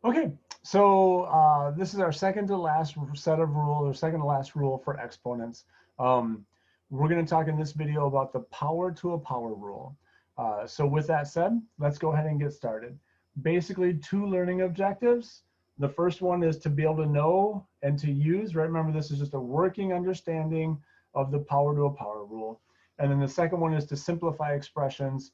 Okay, so this is our second to last set of rules, or second to last rule for exponents. Um, we're going to talk in this video about the power to a power rule. So with that said, let's go ahead and get started. Basically, two learning objectives. The first one is to be able to know and to use, right? Remember, this is just a working understanding of the power to a power rule. And then the second one is to simplify expressions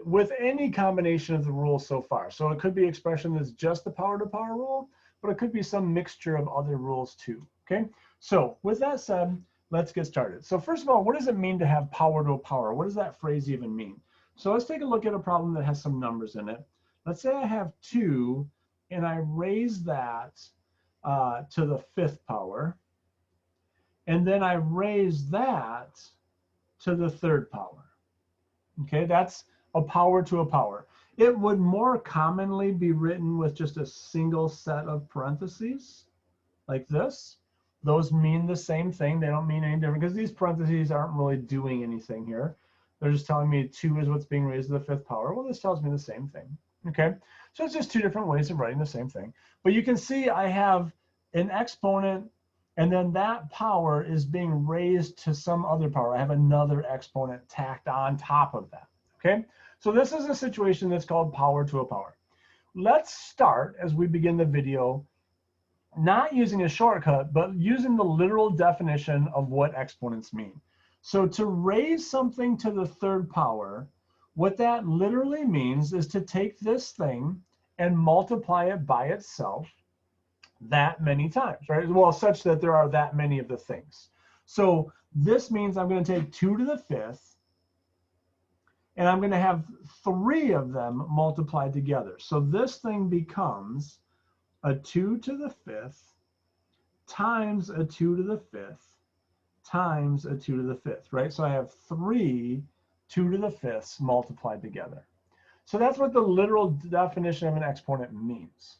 with any combination of the rules so far. So it could be expression that's just the power to power rule, but it could be some mixture of other rules too, okay? So with that said, let's get started. So first of all, what does it mean to have power to a power? What does that phrase even mean? So let's take a look at a problem that has some numbers in it. Let's say I have 2 and I raise that to the 5th power, and then I raise that to the 3rd power. Okay, that's a power to a power. It would more commonly be written with just a single set of parentheses like this. Those mean the same thing. They don't mean any different because these parentheses aren't really doing anything here. They're just telling me 2 is what's being raised to the 5th power. Well, this tells me the same thing. Okay, so it's just two different ways of writing the same thing. But you can see I have an exponent, and then that power is being raised to some other power. I have another exponent tacked on top of that. Okay, so this is a situation that's called power to a power. Let's start, as we begin the video, not using a shortcut, but using the literal definition of what exponents mean. So to raise something to the 3rd power, what that literally means is to take this thing and multiply it by itself that many times, right? Well, such that there are that many of the things. So this means I'm going to take 2 to the 5th, and I'm going to have 3 of them multiplied together. So this thing becomes a 2 to the 5th times a 2 to the 5th times a 2 to the 5th, right? So I have 3 2 to the 5ths multiplied together. So that's what the literal definition of an exponent means.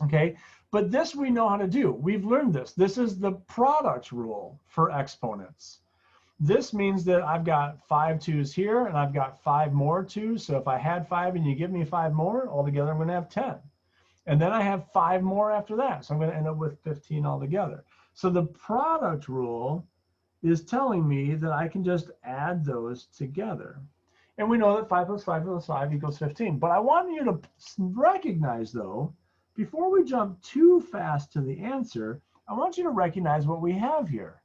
Okay, but this we know how to do. We've learned this. This is the product rule for exponents. This means that I've got 5 2's here, and I've got 5 more 2's. So if I had 5 and you give me 5 more, altogether I'm going to have 10. And then I have 5 more after that. So I'm going to end up with 15 altogether. So the product rule is telling me that I can just add those together. And we know that 5 plus 5 plus 5 equals 15. But I want you to recognize, though, before we jump too fast to the answer, I want you to recognize what we have here.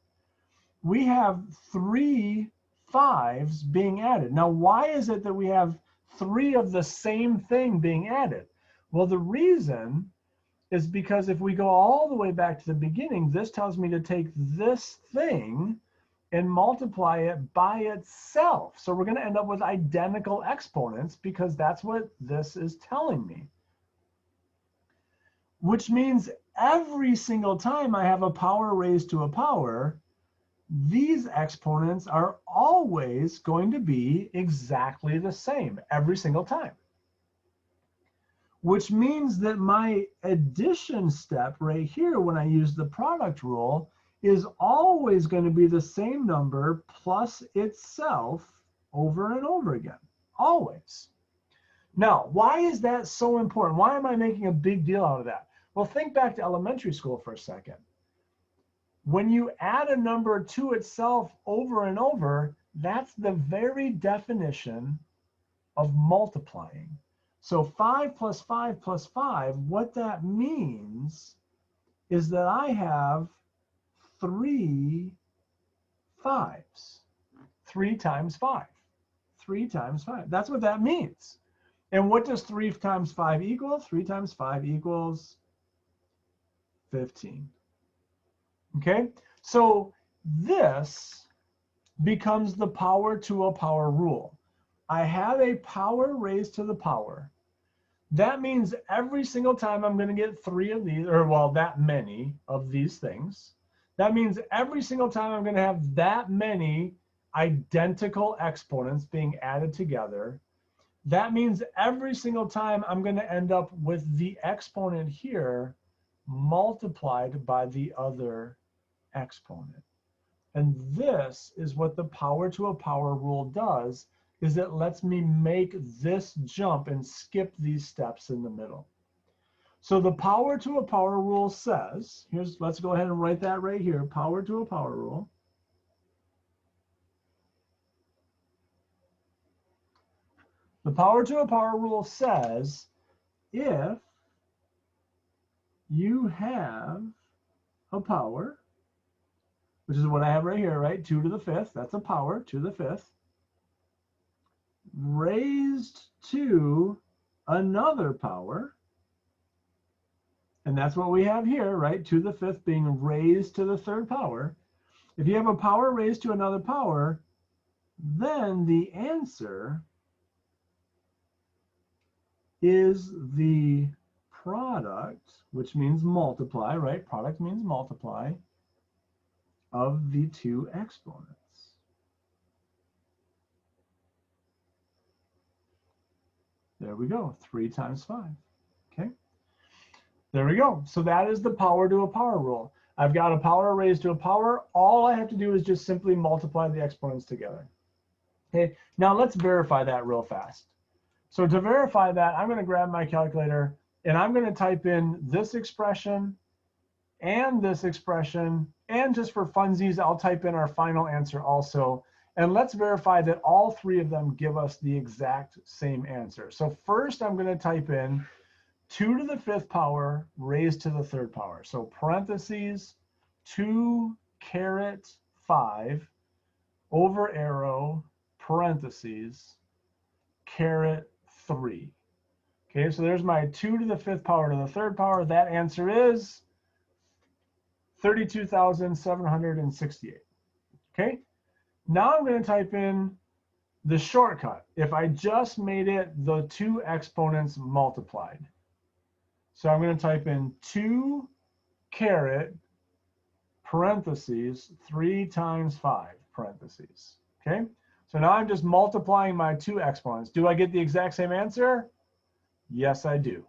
We have 3 5's being added. Now, why is it that we have 3 of the same thing being added? Well, the reason is because if we go all the way back to the beginning, this tells me to take this thing and multiply it by itself. So we're going to end up with identical exponents because that's what this is telling me. Which means every single time I have a power raised to a power, these exponents are always going to be exactly the same every single time. Which means that my addition step right here, when I use the product rule, is always going to be the same number plus itself over and over again, always. Now, why is that so important? Why am I making a big deal out of that? Well, think back to elementary school for a second. When you add a number to itself over and over, that's the very definition of multiplying. So 5 plus 5 plus 5, what that means is that I have 3 5's. 3 times 5. 3 times 5. That's what that means. And what does 3 times 5 equal? 3 times 5 equals 15. Okay? So this becomes the power to a power rule. I have a power raised to the power. That means every single time I'm going to get 3 of these, or well, that many of these things. That means every single time I'm going to have that many identical exponents being added together. That means every single time I'm going to end up with the exponent here multiplied by the other exponent. And this is what the power to a power rule does, is it lets me make this jump and skip these steps in the middle. So the power to a power rule says, let's go ahead and write that right here, power to a power rule. The power to a power rule says if you have a power, which is what I have right here, right? 2 to the 5th, that's a power, 2 to the 5th, raised to another power, and that's what we have here, right? 2 to the 5th being raised to the 3rd power. If you have a power raised to another power, then the answer is the product, which means multiply, right? Product means multiply of the two exponents. There we go, 3 times 5, okay? There we go. So that is the power to a power rule. I've got a power raised to a power. All I have to do is just simply multiply the exponents together. Okay, now let's verify that real fast. So to verify that, I'm going to grab my calculator and I'm going to type in this expression and this expression, and just for funsies, I'll type in our final answer also. And let's verify that all 3 of them give us the exact same answer. So first I'm going to type in 2 to the 5th power raised to the 3rd power. So parentheses 2 caret 5 over arrow parentheses caret 3. Okay, so there's my 2 to the 5th power to the 3rd power. That answer is 32,768. Okay, now I'm going to type in the shortcut. If I just made it the 2 exponents multiplied. So I'm going to type in 2 caret parentheses 3 times 5 parentheses. Okay, so now I'm just multiplying my 2 exponents. Do I get the exact same answer? Yes, I do.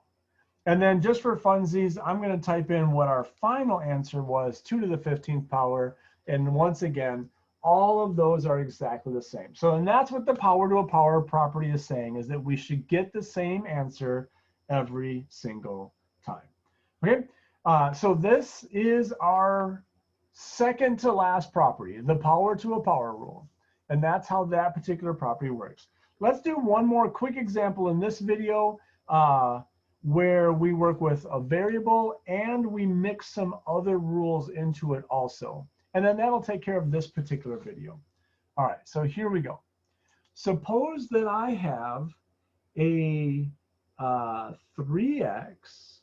And then just for funsies, I'm going to type in what our final answer was, 2 to the 15th power. And once again, all of those are exactly the same. So, and that's what the power to a power property is saying, is that we should get the same answer every single time. Okay, so this is our second to last property, the power to a power rule. And that's how that particular property works. Let's do one more quick example in this video where we work with a variable and we mix some other rules into it also. And then that'll take care of this particular video. All right, so here we go. Suppose that I have a 3x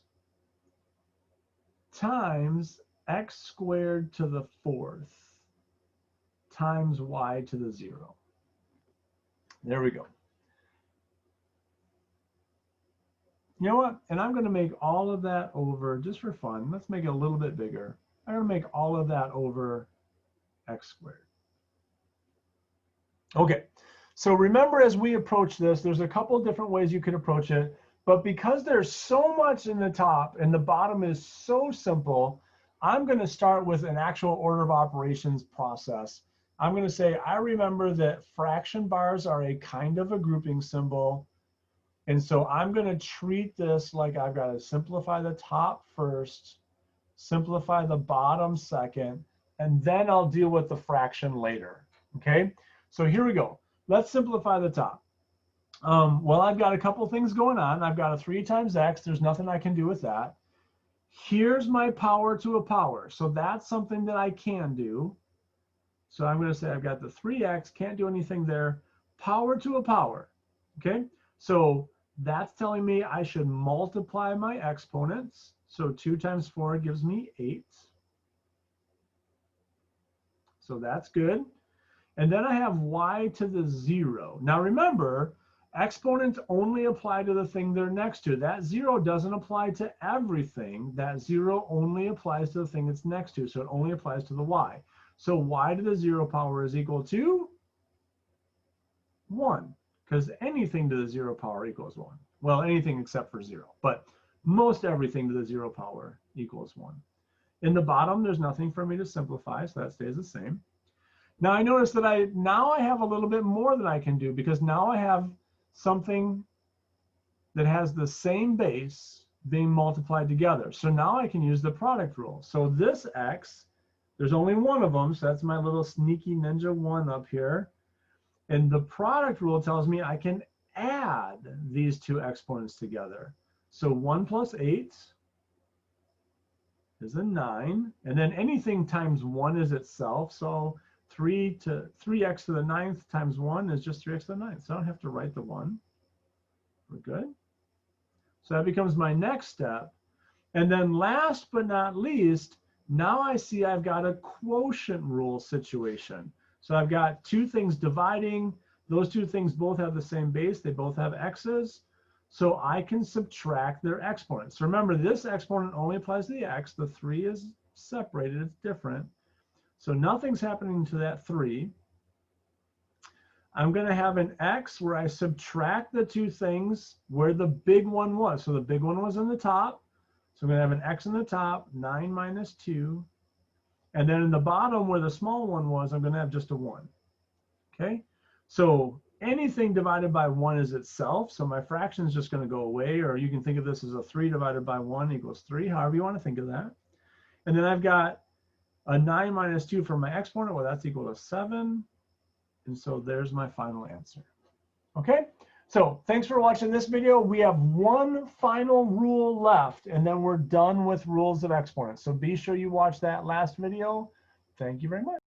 times x squared to the 4th times y to the 0. There we go. You know what? And I'm going to make all of that over, just for fun, let's make it a little bit bigger. I'm going to make all of that over x squared. Okay, so remember as we approach this, there's a couple of different ways you could approach it. But because there's so much in the top and the bottom is so simple, I'm going to start with an actual order of operations process. I'm going to say, I remember that fraction bars are a kind of a grouping symbol. And so I'm going to treat this like I've got to simplify the top first, simplify the bottom second, and then I'll deal with the fraction later. Okay, so here we go. Let's simplify the top. Well, I've got a couple things going on. I've got a 3 times x. There's nothing I can do with that. Here's my power to a power. So that's something that I can do. So I'm going to say I've got the 3x, can't do anything there. Power to a power. Okay, so that's telling me I should multiply my exponents. So 2 times 4 gives me 8. So that's good. And then I have y to the 0. Now remember, exponents only apply to the thing they're next to. That 0 doesn't apply to everything. That 0 only applies to the thing it's next to. So it only applies to the y. So y to the 0 power is equal to 1. Because anything to the 0 power equals 1. Well, anything except for 0. But most everything to the 0 power equals 1. In the bottom, there's nothing for me to simplify, so that stays the same. Now I notice that I have a little bit more that I can do, because now I have something that has the same base being multiplied together. So now I can use the product rule. So this x, there's only one of them, so that's my little sneaky ninja 1 up here. And the product rule tells me I can add these two exponents together. So 1 plus 8 is a 9. And then anything times 1 is itself. So 3x to the 9th times 1 is just 3x to the 9th. So I don't have to write the 1. We're good. So that becomes my next step. And then last but not least, now I see I've got a quotient rule situation. So I've got two things dividing. Those two things both have the same base. They both have x's. So I can subtract their exponents. So remember, this exponent only applies to the x. The 3 is separated. It's different. So nothing's happening to that 3. I'm going to have an x where I subtract the two things where the big one was. So the big one was in the top. So I'm going to have an x in the top, 9 minus 2. And then in the bottom where the small one was, I'm going to have just a 1. Okay? So anything divided by 1 is itself. So my fraction is just going to go away. Or you can think of this as a 3 divided by 1 equals 3, however you want to think of that. And then I've got a 9 minus 2 for my exponent. Well, that's equal to 7. And so there's my final answer. Okay? So thanks for watching this video. We have one final rule left, and then we're done with rules of exponents. So be sure you watch that last video. Thank you very much.